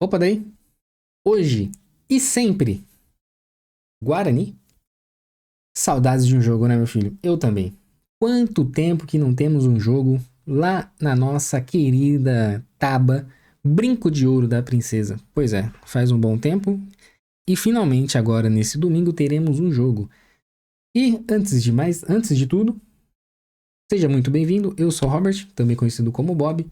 Opa, daí? Hoje e sempre, Guarani? Saudades de um jogo, né, meu filho? Eu também. Quanto tempo que não temos um jogo lá na nossa querida Taba, Brinco de Ouro da Princesa? Pois é, faz um bom tempo e finalmente agora nesse domingo teremos um jogo. E antes de tudo, seja muito bem-vindo. Eu sou o Robert, também conhecido como Bob.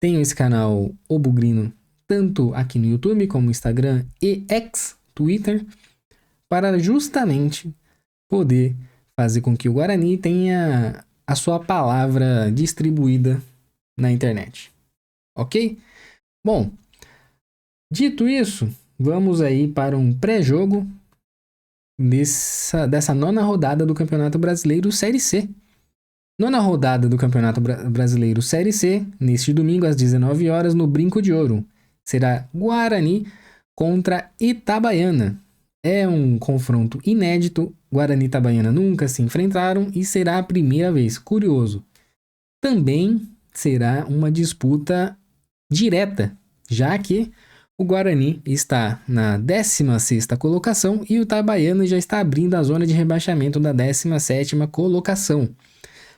Tenho esse canal O Bugrino tanto aqui no YouTube como no Instagram e Twitter, para justamente poder fazer com que o Guarani tenha a sua palavra distribuída na internet. Ok? Bom, dito isso, vamos aí para um pré-jogo dessa nona rodada do Campeonato Brasileiro Série C. Nona rodada do Campeonato Brasileiro Série C, neste domingo às 19 horas no Brinco de Ouro. Será Guarani contra Itabaiana. É um confronto inédito. Guarani e Itabaiana nunca se enfrentaram e será a primeira vez. Curioso. Também será uma disputa direta, já que o Guarani está na 16ª colocação e o Itabaiana já está abrindo a zona de rebaixamento da 17ª colocação.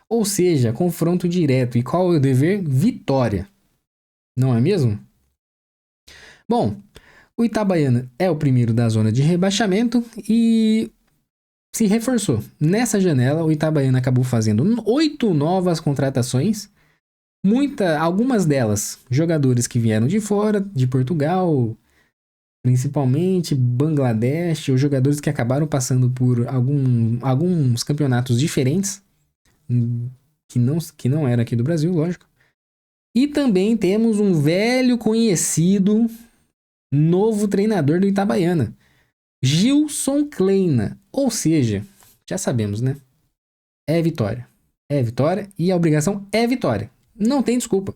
Ou seja, confronto direto. E qual é o dever? Vitória. Não é mesmo? Bom, o Itabaiana é o primeiro da zona de rebaixamento e se reforçou. Nessa janela, o Itabaiana acabou fazendo 8 novas contratações. Algumas delas, jogadores que vieram de fora, de Portugal, principalmente Bangladesh, ou jogadores que acabaram passando por alguns campeonatos diferentes, que não era aqui do Brasil, lógico. E também temos um velho conhecido novo treinador do Itabaiana, Gilson Kleina. Ou seja, já sabemos, né? É vitória. É vitória e a obrigação é vitória. Não tem desculpa.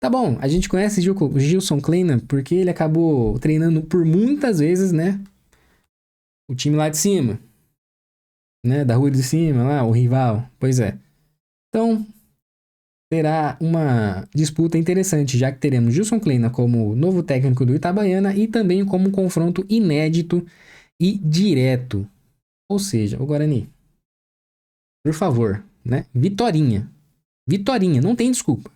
Tá bom, a gente conhece o Gilson Kleina porque ele acabou treinando por muitas vezes, né? O time lá de cima. Né? Da rua de cima, lá, o rival. Pois é. Então, terá uma disputa interessante, já que teremos Gilson Kleina como novo técnico do Itabaiana e também como um confronto inédito e direto. Ou seja, o Guarani, por favor, né? Vitorinha. Vitorinha, não tem desculpa.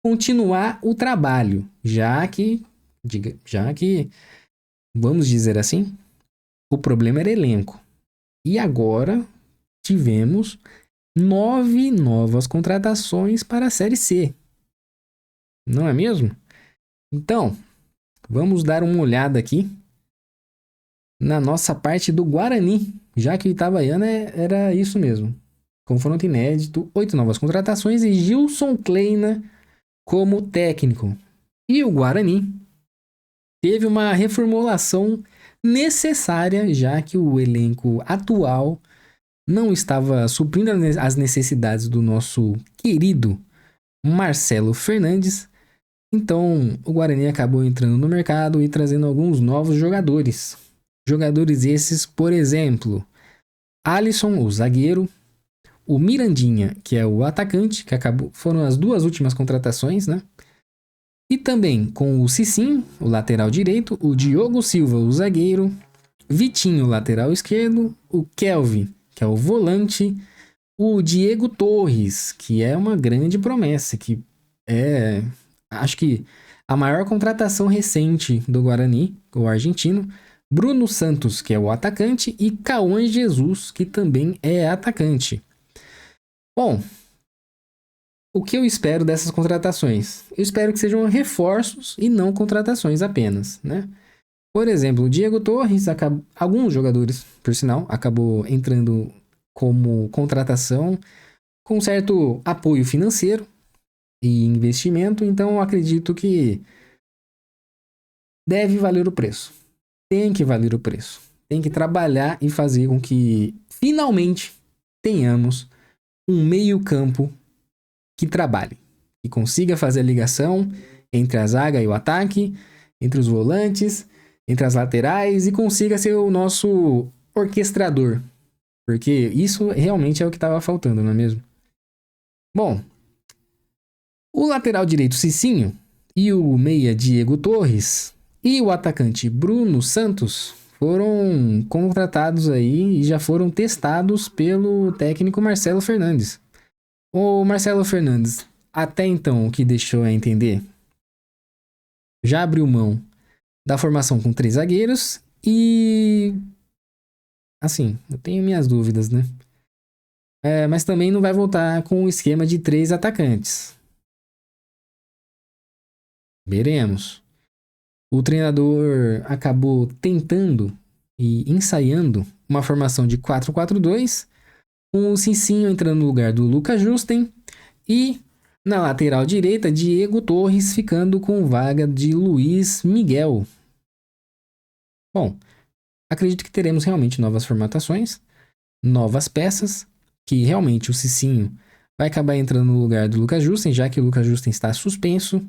Continuar o trabalho, já que, vamos dizer assim, o problema era elenco. E agora tivemos 9 novas contratações para a Série C. Não é mesmo? Então, vamos dar uma olhada aqui na nossa parte do Guarani, já que o Itabaiana era isso mesmo. Confronto inédito, 8 novas contratações e Gilson Kleina como técnico. E o Guarani teve uma reformulação necessária, já que o elenco atual não estava suprindo as necessidades do nosso querido Marcelo Fernandes. Então, o Guarani acabou entrando no mercado e trazendo alguns novos jogadores. Jogadores esses, por exemplo, Alisson, o zagueiro, o Mirandinha, que é o atacante, que foram as duas últimas contratações, né? E também com o Cicinho, o lateral direito, o Diogo Silva, o zagueiro, Vitinho, lateral esquerdo, o Kelvin, que é o volante, o Diego Torres, que é uma grande promessa, que é, acho que a maior contratação recente do Guarani, o argentino, Bruno Santos, que é o atacante, e Cauã Jesus, que também é atacante. Bom, o que eu espero dessas contratações? Eu espero que sejam reforços e não contratações apenas, né? Por exemplo, o Diego Torres, alguns jogadores, por sinal, acabou entrando como contratação com certo apoio financeiro e investimento, então eu acredito que deve valer o preço. Tem que valer o preço. Tem que trabalhar e fazer com que finalmente tenhamos um meio-campo que trabalhe, que consiga fazer a ligação entre a zaga e o ataque, entre os volantes, entre as laterais e consiga ser o nosso orquestrador. Porque isso realmente é o que estava faltando, não é mesmo? Bom, o lateral direito Cicinho e o meia Diego Torres, e o atacante Bruno Santos foram contratados aí e já foram testados pelo técnico Marcelo Fernandes. O Marcelo Fernandes, até então, o que deixou a entender, já abriu mão da formação com 3 zagueiros e... assim, eu tenho minhas dúvidas, né? Mas também não vai voltar com o esquema de 3 atacantes. Veremos. O treinador acabou tentando e ensaiando uma formação de 4-4-2, com o Cicinho entrando no lugar do Lucas Justen e na lateral direita, Diego Torres ficando com vaga de Luiz Miguel. Bom, acredito que teremos realmente novas formatações, novas peças, que realmente o Cicinho vai acabar entrando no lugar do Lucas Justen, já que o Lucas Justen está suspenso.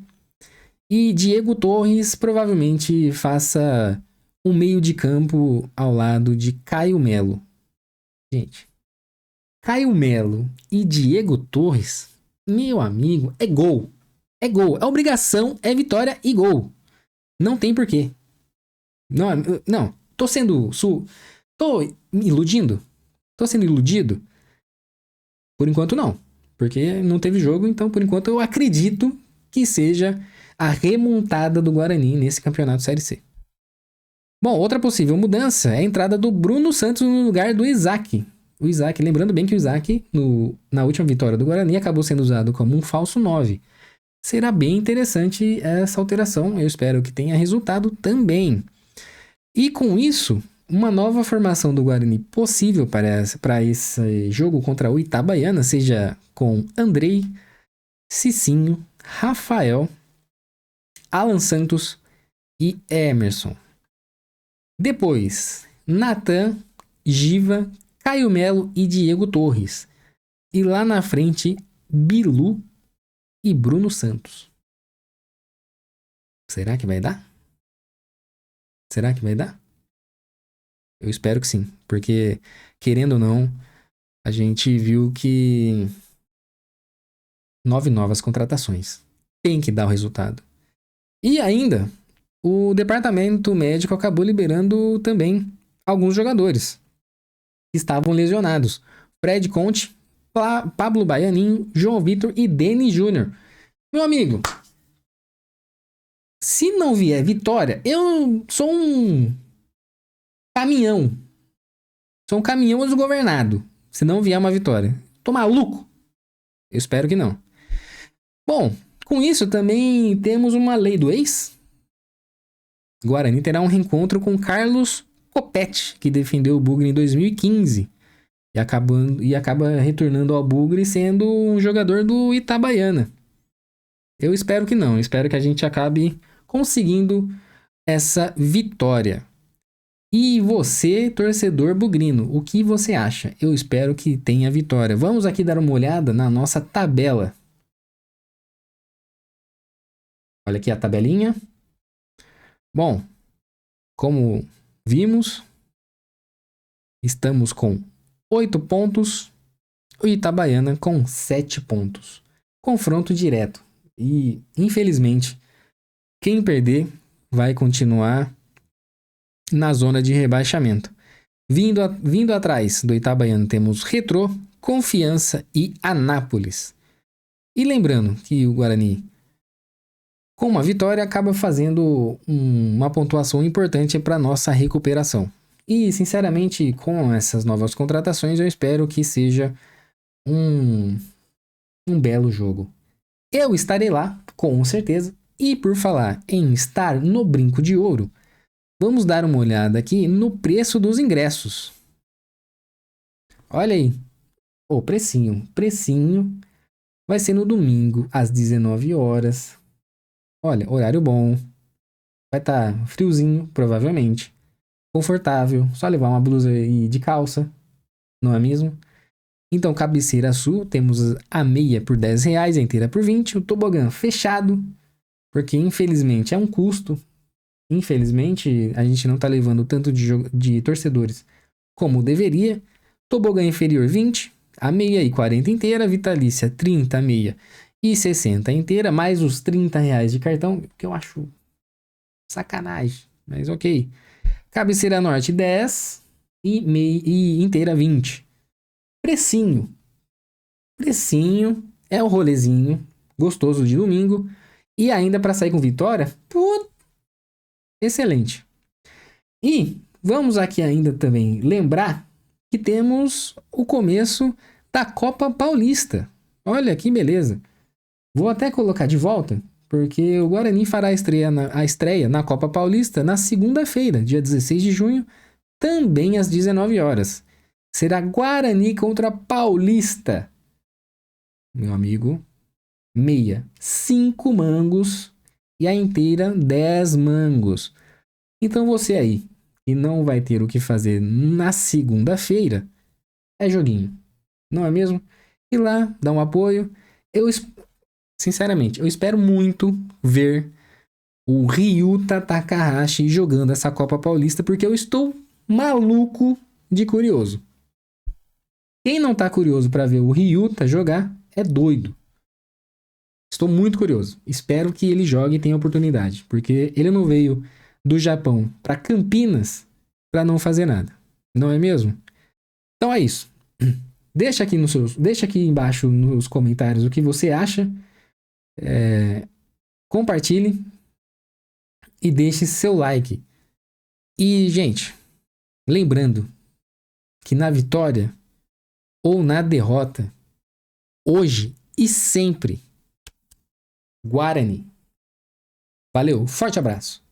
E Diego Torres provavelmente faça um meio de campo ao lado de Caio Melo. Gente, Caio Melo e Diego Torres, meu amigo, é gol. É gol. É obrigação, é vitória e gol. Não tem porquê. Não, não. Tô sendo... Tô me iludindo? Tô sendo iludido? Por enquanto não. Porque não teve jogo, então por enquanto eu acredito que seja a remontada do Guarani nesse campeonato Série C. Bom, outra possível mudança é a entrada do Bruno Santos no lugar do Isaac. O Isaac, lembrando bem que o Isaac, na última vitória do Guarani, acabou sendo usado como um falso 9. Será bem interessante essa alteração, eu espero que tenha resultado também. E com isso, uma nova formação do Guarani possível para esse jogo contra o Itabaiana, seja com Andrei, Cicinho, Rafael, Alan Santos e Emerson. Depois, Natan, Giva, Caio Melo e Diego Torres. E lá na frente, Bilu e Bruno Santos. Será que vai dar? Será que vai dar? Eu espero que sim, porque, querendo ou não, a gente viu que 9 novas contratações. Tem que dar o resultado. E ainda, o departamento médico acabou liberando também alguns jogadores que estavam lesionados. Fred Conte, Pablo Baianinho, João Vitor e Denis Júnior. Meu amigo, se não vier vitória, eu sou um caminhão. Sou um caminhão desgovernado. Se não vier uma vitória. Tô maluco? Eu espero que não. Bom, com isso também temos uma lei do ex. Guarani terá um reencontro com Carlos Copete, que defendeu o Bugre em 2015. E acaba retornando ao Bugre sendo um jogador do Itabaiana. Eu espero que não. Eu espero que a gente acabe conseguindo essa vitória. E você, torcedor bugrino, o que você acha? Eu espero que tenha vitória. Vamos aqui dar uma olhada na nossa tabela. Olha aqui a tabelinha. Bom, como vimos, estamos com 8 pontos, o Itabaiana com 7 pontos. Confronto direto. E, infelizmente, quem perder vai continuar na zona de rebaixamento. Vindo atrás do Itabaiana temos Retrô, Confiança e Anápolis. E lembrando que o Guarani, com uma vitória, acaba fazendo uma pontuação importante para nossa recuperação. E, sinceramente, com essas novas contratações, eu espero que seja um belo jogo. Eu estarei lá, com certeza. E por falar em estar no Brinco de Ouro, vamos dar uma olhada aqui no preço dos ingressos. Olha aí. Precinho. Precinho. Vai ser no domingo, às 19 horas. Olha, horário bom. Vai estar friozinho, provavelmente. Confortável. Só levar uma blusa de calça. Não é mesmo? Então, cabeceira sul, temos a meia por R$10, a inteira por 20. O tobogã fechado, porque infelizmente é um custo. Infelizmente, a gente não está levando tanto de torcedores como deveria. Tobogã inferior 20, a meia e 40 inteira, vitalícia 30, a meia e 60 inteira, mais os R$30 de cartão, que eu acho Sacanagem, mas ok. Cabeceira Norte 10 e inteira 20. Precinho. Precinho é o rolezinho gostoso de domingo e ainda para sair com vitória, pô, excelente. E vamos aqui ainda também lembrar que temos o começo da Copa Paulista. Olha que beleza. Vou até colocar de volta, porque o Guarani fará a estreia na Copa Paulista na segunda-feira, dia 16 de junho, também às 19 horas. Será Guarani contra Paulista. Meu amigo, meia, 5 mangos e a inteira 10 mangos. Então você aí, que não vai ter o que fazer na segunda-feira, é joguinho, não é mesmo? E lá, dá um apoio. Eu, sinceramente, eu espero muito ver o Ryuta Takahashi jogando essa Copa Paulista, porque eu estou maluco de curioso. Quem não tá curioso para ver o Ryuta jogar é doido. Estou muito curioso. Espero que ele jogue e tenha oportunidade, porque ele não veio do Japão para Campinas para não fazer nada, não é mesmo? Então é isso. Deixa aqui embaixo nos comentários o que você acha. Compartilhe e deixe seu like. E, gente, lembrando que na vitória ou na derrota, hoje e sempre, Guarani. Valeu, forte abraço.